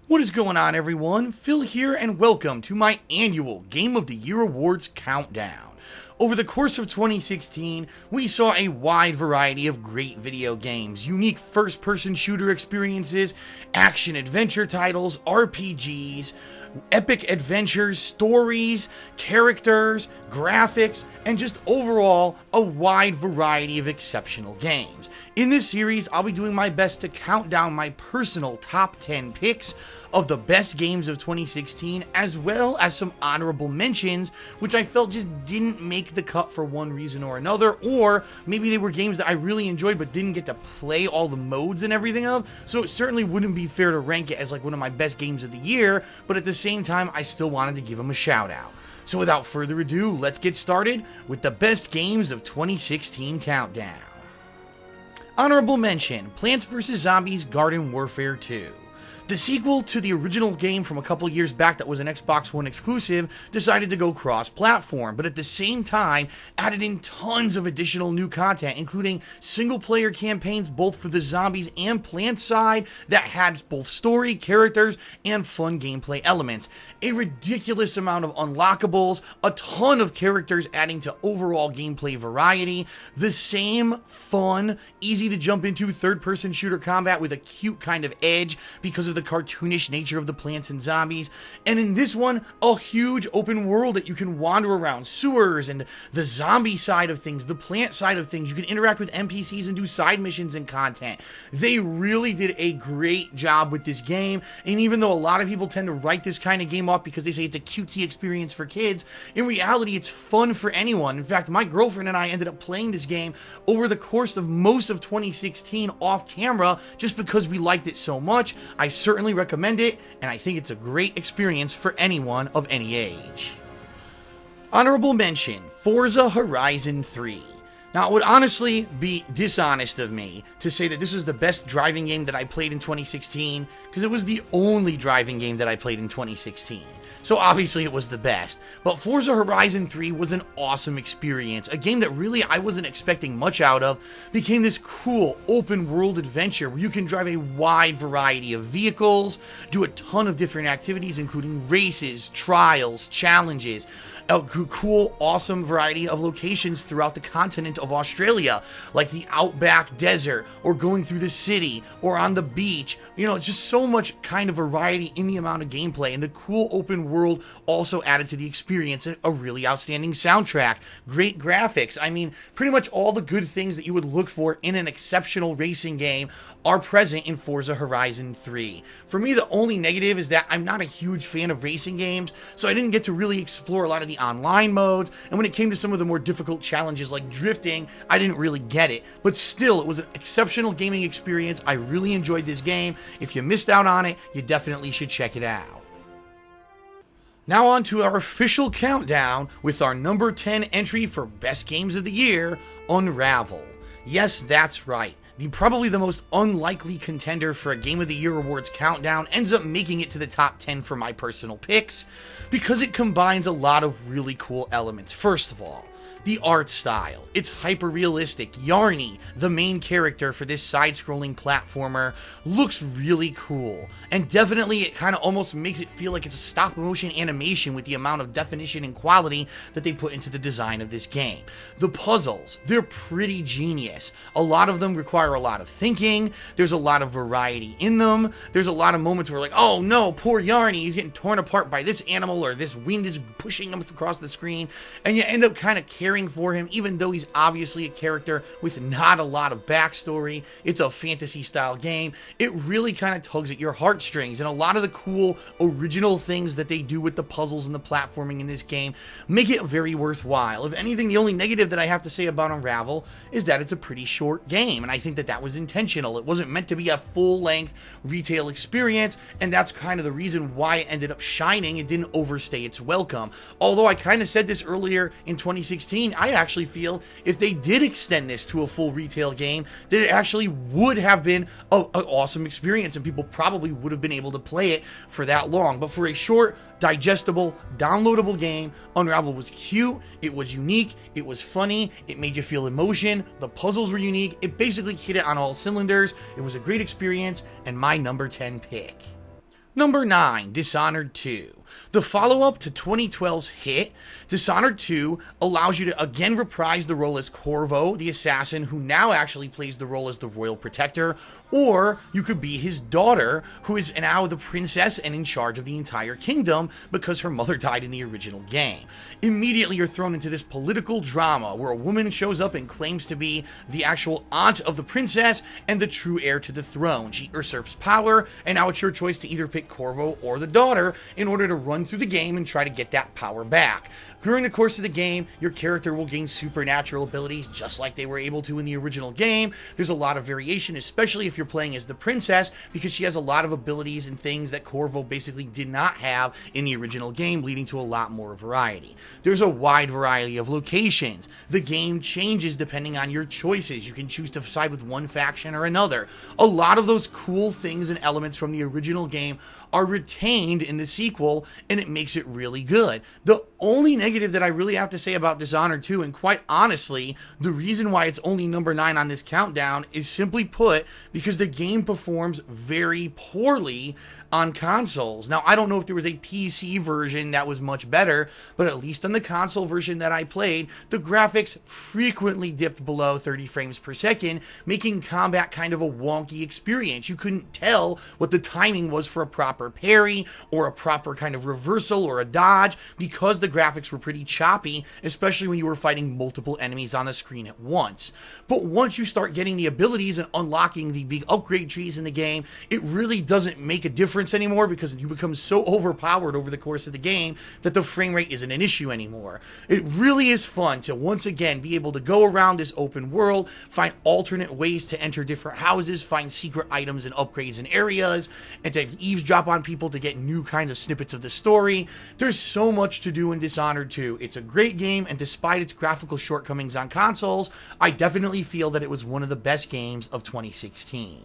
What is going on, everyone? Phil here, and welcome to my annual Game of the Year Awards countdown. Over the course of 2016, we saw a wide variety of great video games, unique first-person shooter experiences, action-adventure titles, RPGs, epic adventures, stories, characters, graphics, and just overall a wide variety of exceptional games. In this series, I'll be doing my best to count down my personal top 10 picks of the best games of 2016, as well as some honorable mentions, which I felt just didn't make the cut for one reason or another, or maybe they were games that I really enjoyed but didn't get to play all the modes and everything of, so it certainly wouldn't be fair to rank it as like one of my best games of the year, but at the same time, I still wanted to give them a shout out. So without further ado, let's get started with the best games of 2016 countdown. Honorable mention, Plants vs. Zombies Garden Warfare 2. The sequel to the original game from a couple years back that was an Xbox One exclusive decided to go cross-platform, but at the same time added in tons of additional new content, including single-player campaigns both for the zombies and plant side that had both story, characters, and fun gameplay elements. A ridiculous amount of unlockables, a ton of characters adding to overall gameplay variety, the same fun, easy to jump into third-person shooter combat with a cute kind of edge because of the cartoonish nature of the plants and zombies, and in this one, a huge open world that you can wander around, sewers, and the zombie side of things, the plant side of things, you can interact with NPCs and do side missions and content. They really did a great job with this game, and even though a lot of people tend to write this kind of game off because they say it's a cutesy experience for kids, in reality, it's fun for anyone. In fact, my girlfriend and I ended up playing this game over the course of most of 2016 off camera just because we liked it so much. I certainly recommend it, and I think it's a great experience for anyone of any age. Honorable mention, Forza Horizon 3. Now, it would honestly be dishonest of me to say that this was the best driving game that I played in 2016, because it was the only driving game that I played in 2016. So obviously it was the best, but Forza Horizon 3 was an awesome experience. A game that really I wasn't expecting much out of became this cool open world adventure where you can drive a wide variety of vehicles, do a ton of different activities including races, trials, challenges, a cool, awesome variety of locations throughout the continent of Australia, like the outback desert, or going through the city, or on the beach. You know, it's just so much kind of variety in the amount of gameplay, and the cool open world also added to the experience. A really outstanding soundtrack, great graphics. I mean, pretty much all the good things that you would look for in an exceptional racing game are present in Forza Horizon 3. For me, the only negative is that I'm not a huge fan of racing games, so I didn't get to really explore a lot of the online modes, and when it came to some of the more difficult challenges like drifting, I didn't really get it. But still, it was an exceptional gaming experience. I really enjoyed this game. If you missed out on it, you definitely should check it out. Now on to our official countdown with our number 10 entry for Best Games of the Year, Unravel. Yes, that's right. Probably the most unlikely contender for a Game of the Year Awards countdown ends up making it to the top 10 for my personal picks because it combines a lot of really cool elements. First of all, the art style. It's hyper-realistic. Yarny, the main character for this side-scrolling platformer, looks really cool. And definitely it kind of almost makes it feel like it's a stop-motion animation with the amount of definition and quality that they put into the design of this game. The puzzles, they're pretty genius. A lot of them require a lot of thinking. There's a lot of variety in them. There's a lot of moments where like, oh no, poor Yarny, he's getting torn apart by this animal, or this wind is pushing him across the screen, and you end up kind of caring for him, even though he's obviously a character with not a lot of backstory. It's a fantasy style game. It really kind of tugs at your heartstrings, and a lot of the cool original things that they do with the puzzles and the platforming in this game make it very worthwhile. If anything, the only negative that I have to say about Unravel is that it's a pretty short game, and I think that that was intentional. It wasn't meant to be a full-length retail experience, and that's kind of the reason why it ended up shining. It didn't overstay its welcome. Although I kind of said this earlier in 2016, I actually feel if they did extend this to a full retail game, that it actually would have been an awesome experience, and people probably would have been able to play it for that long. But for a short, digestible, downloadable game, Unravel was cute, it was unique, it was funny, it made you feel emotion, the puzzles were unique, it basically hit it on all cylinders. It was a great experience, and my number 10 pick. Number 9, Dishonored 2. The follow-up to 2012's hit, Dishonored 2 allows you to again reprise the role as Corvo, the assassin who now actually plays the role as the Royal Protector, or you could be his daughter, who is now the princess and in charge of the entire kingdom because her mother died in the original game. Immediately you're thrown into this political drama where a woman shows up and claims to be the actual aunt of the princess and the true heir to the throne. She usurps power, and now it's your choice to either pick Corvo or the daughter in order to run through the game and try to get that power back. During the course of the game, your character will gain supernatural abilities just like they were able to in the original game. There's a lot of variation, especially if you're playing as the princess, because she has a lot of abilities and things that Corvo basically did not have in the original game, leading to a lot more variety. There's a wide variety of locations. The game changes depending on your choices. You can choose to side with one faction or another. A lot of those cool things and elements from the original game are retained in the sequel, and it makes it really good. The only negative that I really have to say about Dishonored 2, and quite honestly, the reason why it's only number 9 on this countdown is simply put because the game performs very poorly on consoles. Now, I don't know if there was a PC version that was much better, but at least on the console version that I played, the graphics frequently dipped below 30 frames per second, making combat kind of a wonky experience. You couldn't tell what the timing was for a proper parry or a proper kind of reversal or a dodge because the graphics were pretty choppy, especially when you were fighting multiple enemies on the screen at once. But once you start getting the abilities and unlocking the big upgrade trees in the game, it really doesn't make a difference anymore because you become so overpowered over the course of the game that the frame rate isn't an issue anymore. It really is fun to once again be able to go around this open world, find alternate ways to enter different houses, find secret items and upgrades in areas, and to eavesdrop on people to get new kind of snippets of the story. There's so much to do in Dishonored 2. It's a great game, and despite its graphical shortcomings on consoles, I definitely feel that it was one of the best games of 2016.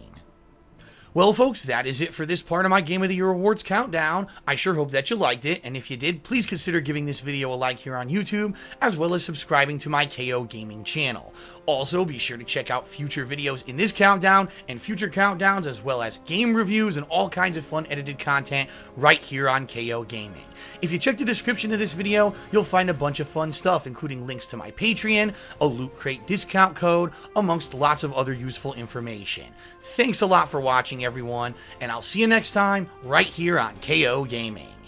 Well, folks, that is it for this part of my Game of the Year Awards countdown. I sure hope that you liked it, and if you did, please consider giving this video a like here on YouTube, as well as subscribing to my KO Gaming channel. Also, be sure to check out future videos in this countdown and future countdowns, as well as game reviews and all kinds of fun edited content right here on KO Gaming. If you check the description of this video, you'll find a bunch of fun stuff, including links to my Patreon, a Loot Crate discount code, amongst lots of other useful information. Thanks a lot for watching, everyone, and I'll see you next time right here on KO Gaming.